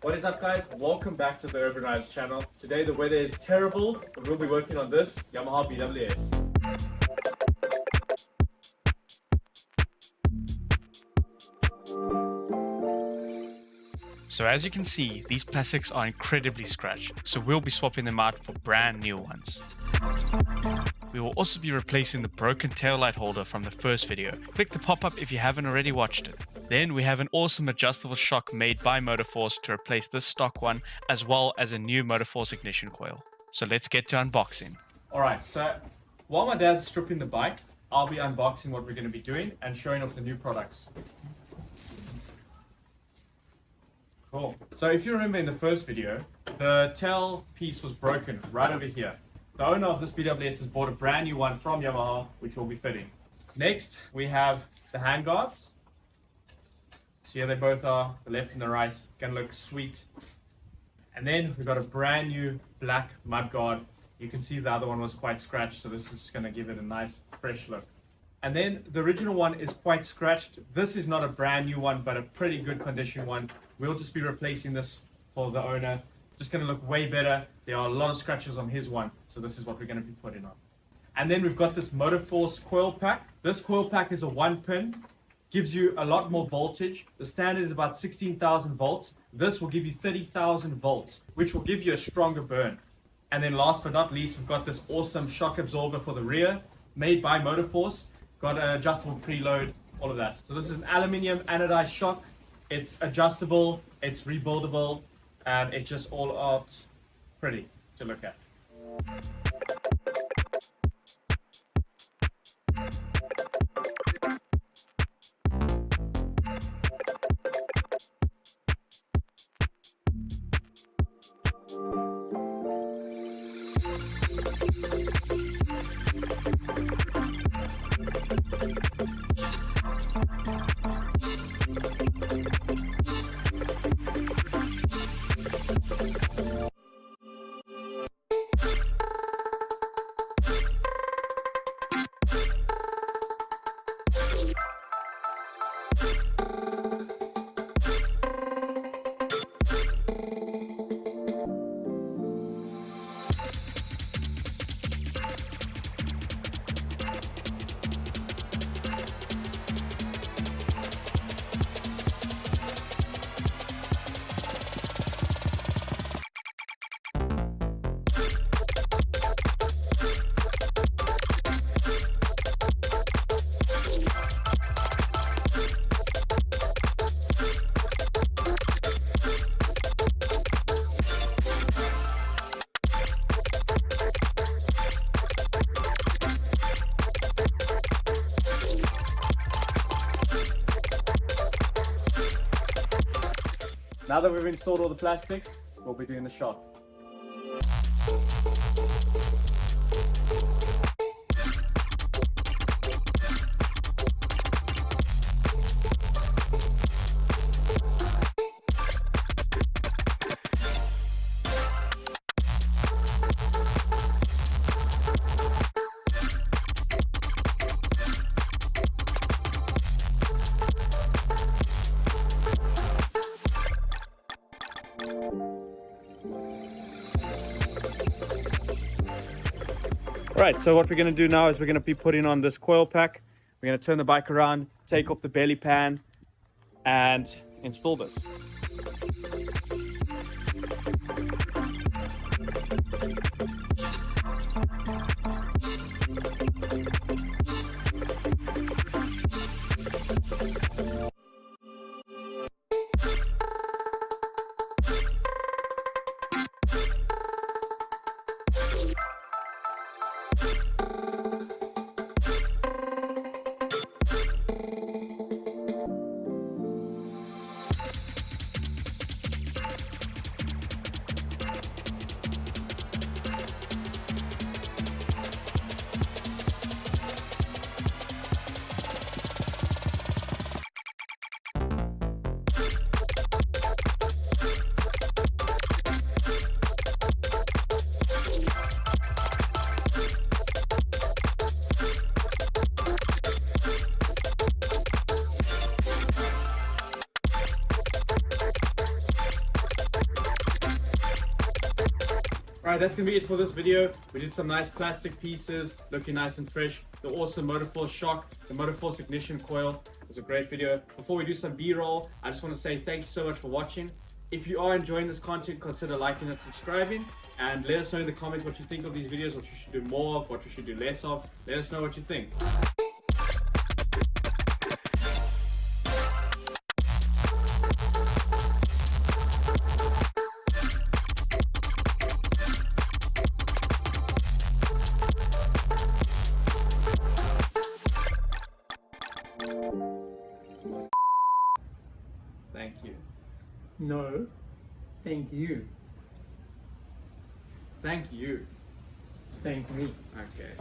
What is up, guys? Welcome back to the Urban Riders channel. Today the weather is terrible, but we'll be working on this Yamaha BWS. So as you can see, these plastics are incredibly scratched, so we'll be swapping them out for brand new ones. We will also be replacing the broken taillight holder from the first video. Click the pop-up if you haven't already watched it. Then we have an awesome adjustable shock made by Motoforce to replace this stock one, as well as a new Motoforce Ignition Coil. So let's get to unboxing. Alright, so while my dad's stripping the bike, I'll be unboxing what we're going to be doing and showing off the new products. Cool. So if you remember in the first video, the tail piece was broken right over here. The owner of this BWS has bought a brand new one from Yamaha, which will be fitting. Next, we have the handguards. So here they both are, the left and the right, gonna look sweet. And then we've got a brand new black mudguard. You can see the other one was quite scratched, so this is just gonna give it a nice fresh look. And then the original one is quite scratched. This is not a brand new one, but a pretty good condition one. We'll just be replacing this for the owner. Just gonna look way better. There are a lot of scratches on his one, so this is what we're gonna be putting on. And then we've got this Motoforce coil pack. This coil pack is a 1-pin, gives you a lot more voltage. The standard is about 16,000 volts. This will give you 30,000 volts, which will give you a stronger burn. And then last but not least, we've got this awesome shock absorber for the rear, made by Motoforce. Got an adjustable preload, all of that. So this is an aluminium anodized shock. It's adjustable, it's rebuildable, and it's just all out pretty to look at. Now that we've installed all the plastics, we'll be doing the shock. Alright, so what we're going to do now is we're going to be putting on this coil pack. We're going to turn the bike around, take off the belly pan, and install this. Alright, that's going to be it for this video. We did some nice plastic pieces, looking nice and fresh. The awesome Motoforce Shock, the Motoforce Ignition Coil. It was a great video. Before we do some B-roll, I just want to say thank you so much for watching. If you are enjoying this content, consider liking and subscribing. And let us know in the comments what you think of these videos, what you should do more of, what you should do less of. Let us know what you think. Thank you. No, thank you. Thank you. Thank me. Okay.